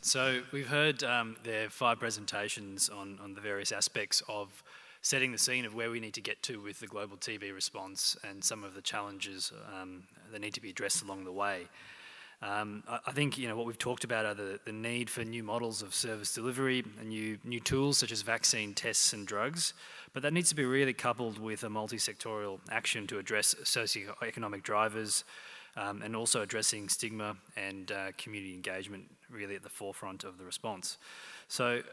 So we've heard there are 5 presentations on the various aspects of setting the scene of where we need to get to with the global TB response and some of the challenges that need to be addressed along the way. I think what we've talked about are the need for new models of service delivery and new tools such as vaccine tests and drugs, but that needs to be really coupled with a multi-sectorial action to address socioeconomic drivers and also addressing stigma and community engagement really at the forefront of the response. So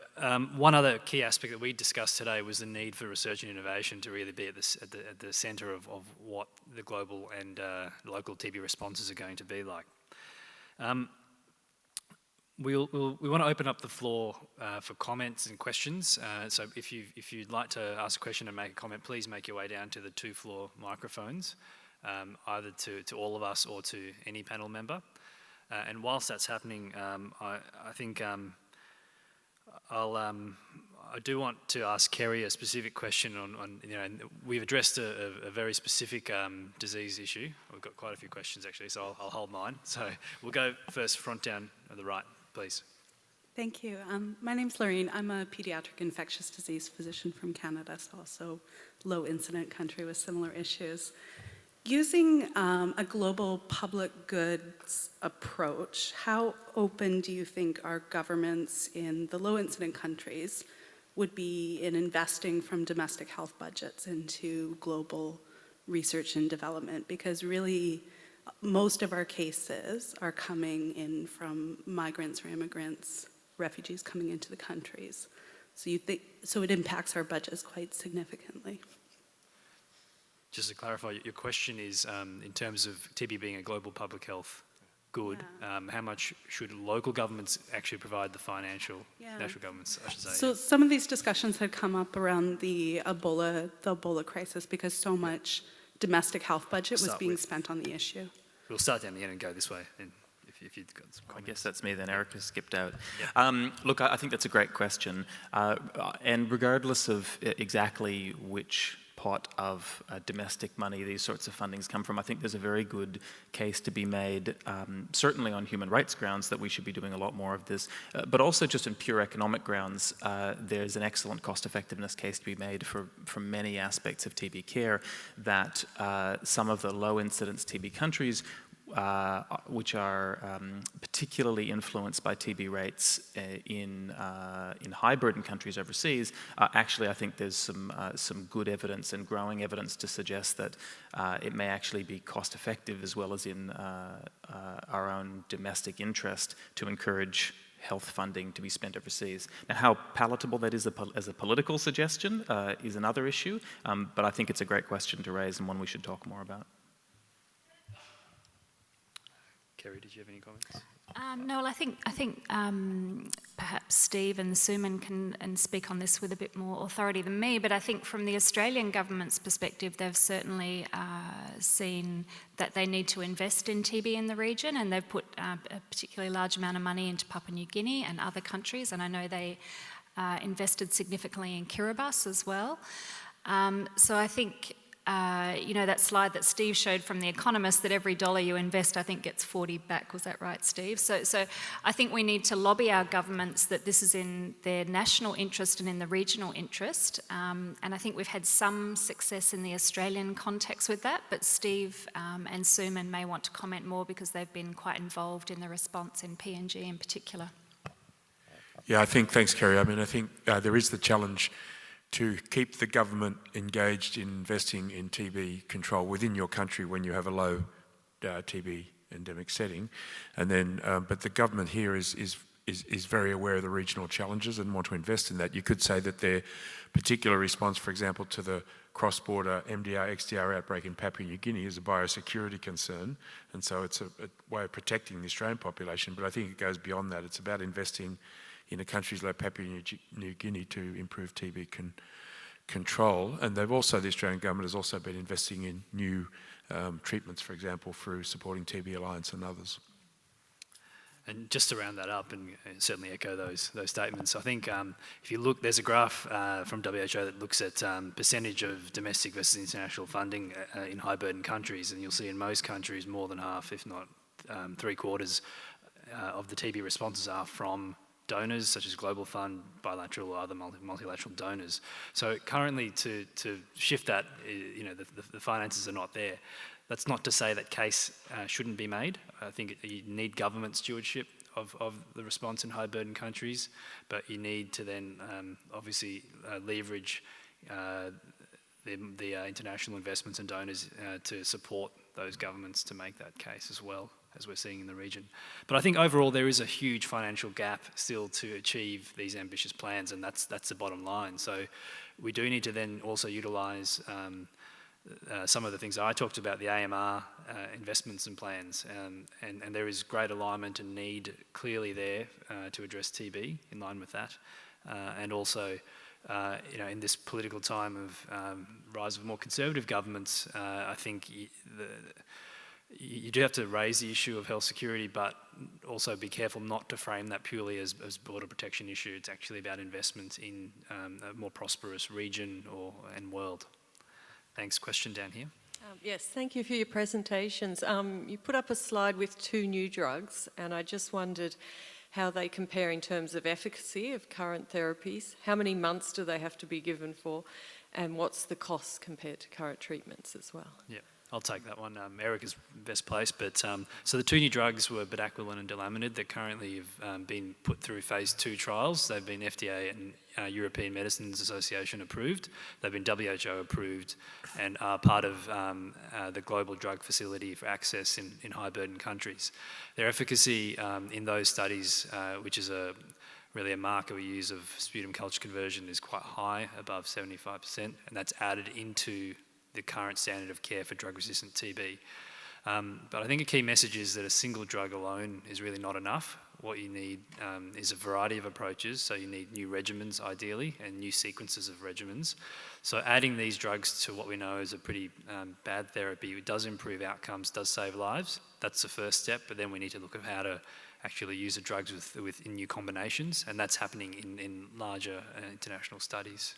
one other key aspect that we discussed today was the need for research and innovation to really be at the centre of what the global and local TB responses are going to be like. We want to open up the floor for comments and questions. So if you'd like to ask a question and make a comment, please make your way down to the 2 floor microphones, either to all of us or to any panel member. And whilst that's happening, I think I do want to ask Kerry a specific question on we've addressed a very specific disease issue. We've got quite a few questions actually, so I'll hold mine. So we'll go first, front down on the right, please. Thank you. My name's Lorraine. I'm a pediatric infectious disease physician from Canada, so also low incident country with similar issues. Using a global public goods approach, how open do you think our governments in the low incident countries would be in investing from domestic health budgets into global research and development? Because really, most of our cases are coming in from migrants or immigrants, refugees coming into the countries. So it impacts our budgets quite significantly. Just to clarify, your question is in terms of TB being a global public health good, how much should local governments actually provide the financial, national governments, I should say? So some of these discussions had come up around the Ebola crisis because so much domestic health budget was being spent on the issue. We'll start down the end and go this way. And if you've got some comments. I guess that's me then. Erica skipped out. Yeah. Look, I think that's a great question. And regardless of exactly which pot of domestic money these sorts of fundings come from, I think there's a very good case to be made, certainly on human rights grounds, that we should be doing a lot more of this, but also just on pure economic grounds. There's an excellent cost effectiveness case to be made for many aspects of TB care, that some of the low incidence TB countries which are particularly influenced by TB rates in high burden countries overseas, actually I think there's some good evidence and growing evidence to suggest that it may actually be cost effective as well as in our own domestic interest to encourage health funding to be spent overseas. Now, how palatable that is as a political suggestion is another issue, but I think it's a great question to raise and one we should talk more about. Kerry, did you have any comments? No, well, I think perhaps Steve and Suman can speak on this with a bit more authority than me, but I think from the Australian government's perspective, they've certainly seen that they need to invest in TB in the region, and they've put a particularly large amount of money into Papua New Guinea and other countries, and I know they invested significantly in Kiribati as well. So I think that slide that Steve showed from The Economist, that every dollar you invest, I think, gets 40 back. Was that right, Steve? So I think we need to lobby our governments that this is in their national interest and in the regional interest. And I think we've had some success in the Australian context with that, but Steve and Suman may want to comment more because they've been quite involved in the response in PNG in particular. Yeah, thanks, Kerry. I think there is the challenge to keep the government engaged in investing in TB control within your country when you have a low TB endemic setting, and then but the government here is very aware of the regional challenges and want to invest in that. You could say that their particular response, for example, to the cross-border MDR, XDR outbreak in Papua New Guinea is a biosecurity concern, and so it's a way of protecting the Australian population, but I think it goes beyond that. It's about investing in countries like Papua New Guinea to improve TB control. And the Australian government has also been investing in new treatments, for example, through supporting TB Alliance and others. And just to round that up and certainly echo those statements, I think if you look, there's a graph from WHO that looks at percentage of domestic versus international funding in high burden countries, and you'll see in most countries more than half, if not 3/4 of the TB responses are from donors such as Global Fund, bilateral or other multilateral donors. So currently to shift that, the finances are not there. That's not to say that case shouldn't be made. I think you need government stewardship of the response in high burden countries, but you need to then obviously leverage the international investments and donors to support those governments to make that case as well, as we're seeing in the region. But I think overall there is a huge financial gap still to achieve these ambitious plans, and that's the bottom line. So we do need to then also utilise some of the things I talked about, the AMR investments and plans, and there is great alignment and need clearly there to address TB in line with that, and also in this political time of rise of more conservative governments, I think you do have to raise the issue of health security, but also be careful not to frame that purely as border protection issue. It's actually about investment in a more prosperous region and world. Thanks. Question down here. Yes, thank you for your presentations. You put up a slide with 2 new drugs, and I just wondered how they compare in terms of efficacy of current therapies. How many months do they have to be given for, and what's the cost compared to current treatments as well? Yeah, I'll take that one. Eric is best placed, but so the 2 new drugs were bedaquiline and delamanid that currently have been put through phase 2 trials. They've been FDA and European Medicines Association approved. They've been WHO approved and are part of the Global Drug Facility for Access in high burden countries. Their efficacy in those studies, which is really a marker we use of sputum culture conversion, is quite high, above 75%, and that's added into the current standard of care for drug-resistant TB. But I think a key message is that a single drug alone is really not enough. What you need is a variety of approaches, so you need new regimens ideally and new sequences of regimens. So adding these drugs to what we know is a pretty bad therapy, it does improve outcomes, does save lives. That's the first step, but then we need to look at how to actually use the drugs in new combinations, and that's happening in larger international studies.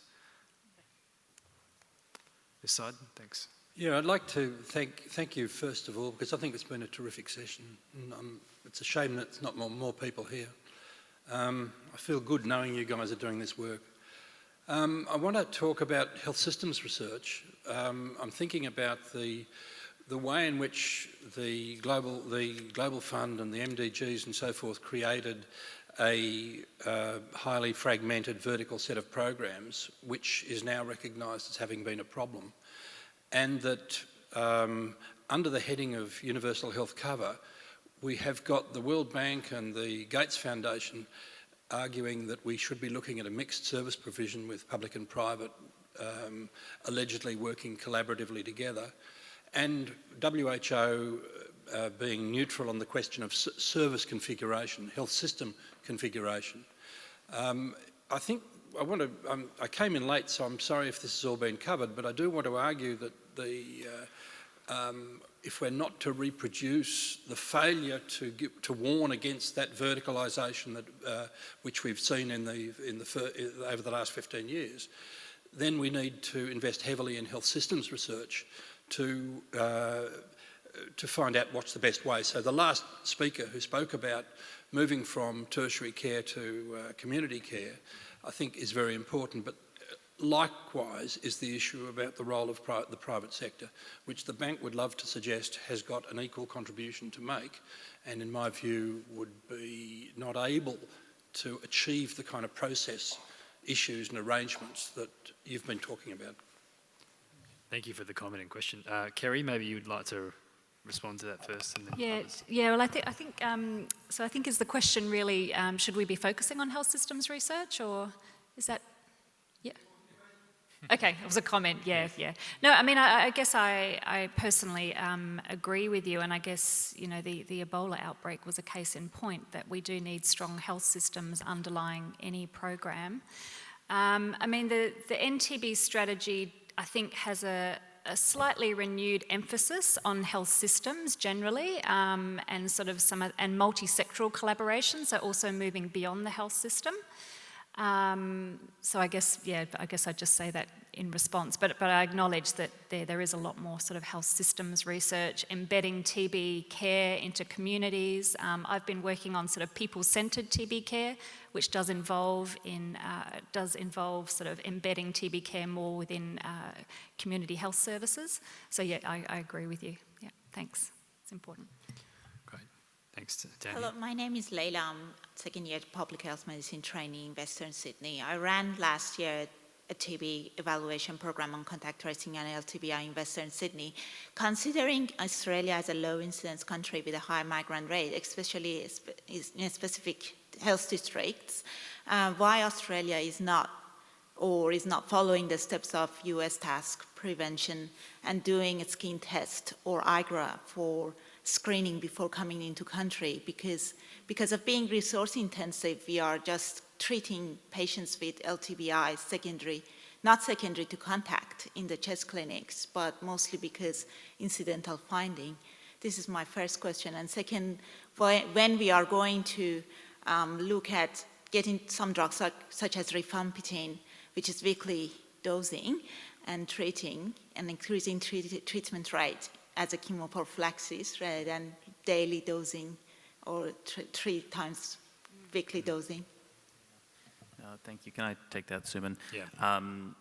This side, thanks. Yeah, I'd like to thank you first of all, because I think it's been a terrific session. And it's a shame that it's not more people here. I feel good knowing you guys are doing this work. I want to talk about health systems research. I'm thinking about the way in which the Global Fund and the MDGs and so forth created a highly fragmented vertical set of programs, which is now recognised as having been a problem, and that under the heading of universal health cover, we have got the World Bank and the Gates Foundation arguing that we should be looking at a mixed service provision with public and private allegedly working collaboratively together, and WHO being neutral on the question of service configuration, health system configuration. I think I came in late, so I'm sorry if this has all been covered, but I do want to argue that if we're not to reproduce the failure to warn against that verticalisation that which we've seen over the last 15 years, then we need to invest heavily in health systems research to find out what's the best way. So the last speaker who spoke about moving from tertiary care to community care, I think is very important, but likewise is the issue about the role of the private sector, which the bank would love to suggest has got an equal contribution to make, and in my view would be not able to achieve the kind of process issues and arrangements that you've been talking about. Thank you for the comment and question. Kerry, maybe you would like to respond to that first, and then others. Well, I think so. I think is the question really: should we be focusing on health systems research, or is that? Yeah. Okay, it was a comment. Yeah. No, I mean, I guess I personally agree with you, and I guess the Ebola outbreak was a case in point that we do need strong health systems underlying any program. I mean, the NTB strategy, I think, has a slightly renewed emphasis on health systems generally, and sort of and multi-sectoral collaboration, so also moving beyond the health system. So I guess I'd just say that in response, but I acknowledge that there is a lot more sort of health systems research, embedding TB care into communities. I've been working on sort of people-centred TB care, which does involve sort of embedding TB care more within community health services. So yeah, I agree with you. Yeah, thanks. It's important. Great. Thanks, Danny. Hello, my name is Leila. I'm second year public health medicine trainee in Western Sydney. I ran last year a TB evaluation program on contact tracing and LTBI in Western Sydney. Considering Australia as a low incidence country with a high migrant rate, especially in specific health districts, why Australia is not following the steps of US task prevention and doing a skin test or IGRA for screening before coming into country, because of being resource intensive, we are just treating patients with LTBI not secondary to contact in the chest clinics, but mostly because incidental finding. This is my first question. And second, when we are going to look at getting some drugs such as rifampicin, which is weekly dosing and treating and increasing treatment rate as a chemoprophylaxis rather than daily dosing or 3 times weekly dosing. Thank you. Can I take that, Suman? Yeah.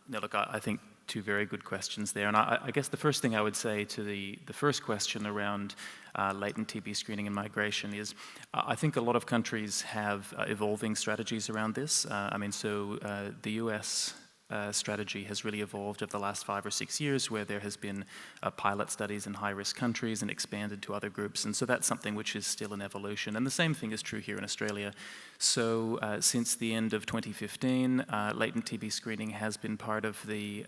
No, look, I think 2 very good questions there. And I guess the first thing I would say to the first question around latent TB screening and migration is I think a lot of countries have evolving strategies around this. The US strategy has really evolved over the last 5 or 6 years, where there has been pilot studies in high-risk countries and expanded to other groups. And so that's something which is still in evolution. And the same thing is true here in Australia. So since the end of 2015, latent TB screening has been part of the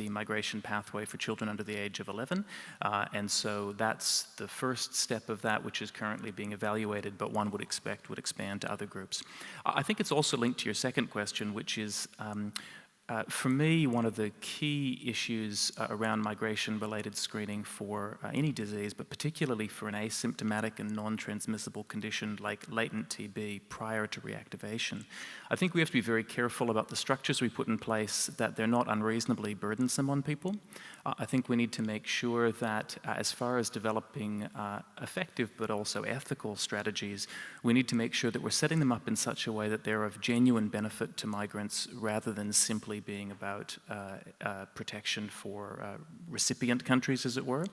migration pathway for children under the age of 11. And so that's the first step of that, which is currently being evaluated, but one would expect would expand to other groups. I think it's also linked to your second question, which is for me, one of the key issues around migration-related screening for any disease, but particularly for an asymptomatic and non-transmissible condition like latent TB prior to reactivation, I think we have to be very careful about the structures we put in place, that they're not unreasonably burdensome on people. I think we need to make sure that as far as developing effective but also ethical strategies, we need to make sure that we're setting them up in such a way that they're of genuine benefit to migrants rather than simply being about protection for recipient countries, as it were.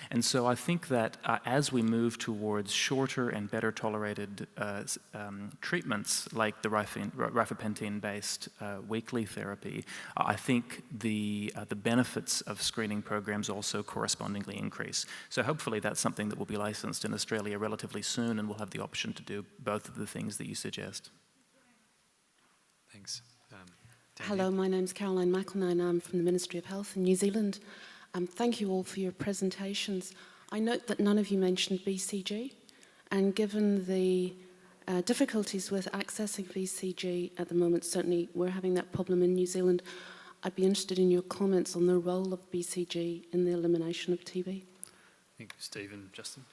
And so I think that as we move towards shorter and better tolerated treatments like the rifampicin-based weekly therapy, I think the benefits of screening programs also correspondingly increase. So hopefully that's something that will be licensed in Australia relatively soon, and we'll have the option to do both of the things that you suggest. Thanks. Hello, my name's Caroline McElnane. I'm from the Ministry of Health in New Zealand. Thank you all for your presentations. I note that none of you mentioned BCG, and given the difficulties with accessing BCG at the moment, certainly we're having that problem in New Zealand, I'd be interested in your comments on the role of BCG in the elimination of TB. I think Steve and Justin.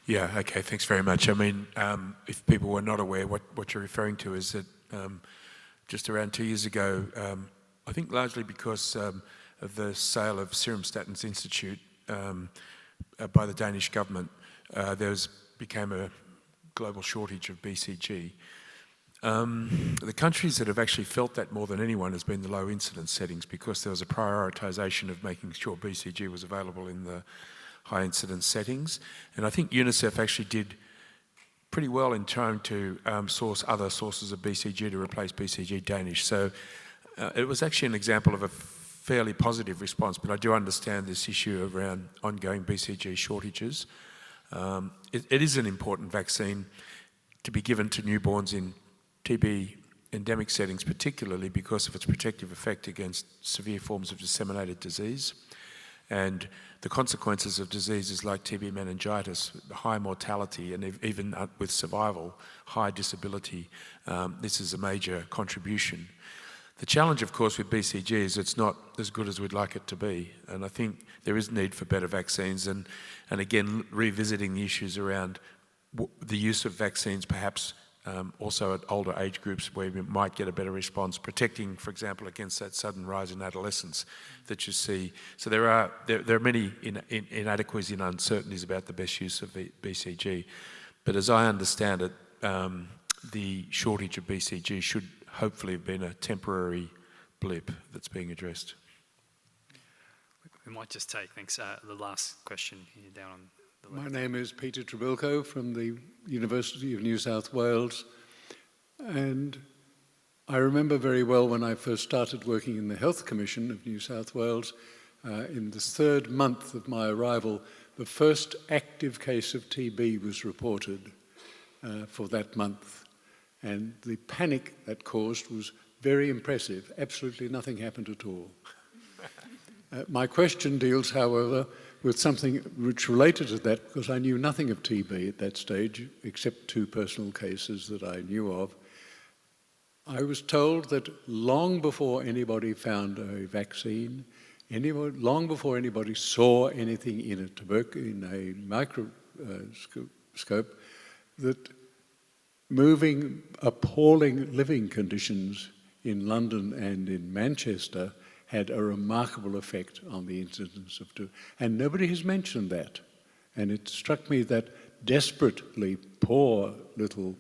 Yeah, okay, thanks very much. I mean, if people were not aware, what you're referring to is that just around 2 years ago, I think largely because of the sale of Serum Statins Institute by the Danish government, became a global shortage of BCG. The countries that have actually felt that more than anyone has been the low incidence settings, because there was a prioritisation of making sure BCG was available in the high incidence settings. And I think UNICEF actually did pretty well in trying to source other sources of BCG to replace BCG Danish. So it was actually an example of a fairly positive response, but I do understand this issue around ongoing BCG shortages. It is an important vaccine to be given to newborns in TB endemic settings, particularly because of its protective effect against severe forms of disseminated disease. And the consequences of diseases like TB meningitis, high mortality, and even with survival, high disability, this is a major contribution. The challenge, of course, with BCG is it's not as good as we'd like it to be. And I think there is need for better vaccines, and again, revisiting the issues around the use of vaccines perhaps also at older age groups where we might get a better response, protecting, for example, against that sudden rise in adolescence that you see. So there are many inadequacies and uncertainties about the best use of BCG. But as I understand it, the shortage of BCG should hopefully have been a temporary blip that's being addressed. We might just take, thanks, the last question here down on the left. My name is Peter Trebilco from the University of New South Wales, and I remember very well when I first started working in the Health Commission of New South Wales, in the 3rd month of my arrival, the first active case of TB was reported for that month, and the panic that caused was very impressive. Absolutely nothing happened at all. My question deals, however, with something which related to that, because I knew nothing of TB at that stage, except 2 personal cases that I knew of. I was told that long before anybody found a vaccine, long before anybody saw anything in a microscope, that moving appalling living conditions in London and in Manchester had a remarkable effect on the incidence of TB. And nobody has mentioned that. And it struck me that desperately poor little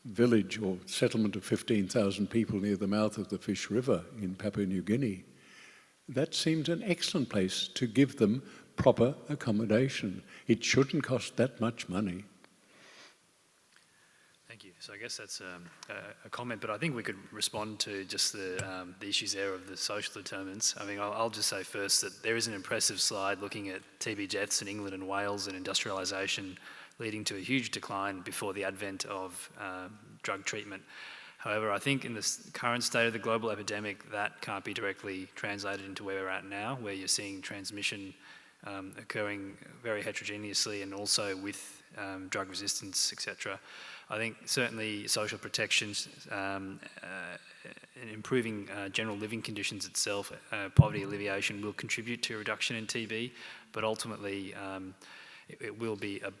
village or settlement of 15,000 people near the mouth of the Fish River in Papua New Guinea, that seems an excellent place to give them proper accommodation. It shouldn't cost that much money. Thank you. So I guess that's a comment, but I think we could respond to just the issues there of the social determinants. I mean, I'll just say first that there is an impressive slide looking at TB deaths in England and Wales and industrialisation leading to a huge decline before the advent of drug treatment. However, I think in the current state of the global epidemic, that can't be directly translated into where we're at now, where you're seeing transmission occurring very heterogeneously and also with drug resistance, etc. I think certainly social protections and improving general living conditions itself, poverty alleviation will contribute to a reduction in TB, but ultimately it will be an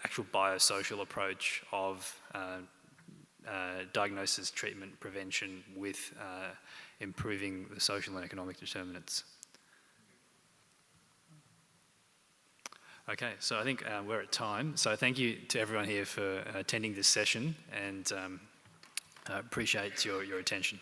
actual biosocial approach of diagnosis, treatment, prevention with improving the social and economic determinants. Okay, so I think we're at time. So thank you to everyone here for attending this session, and appreciate your attention.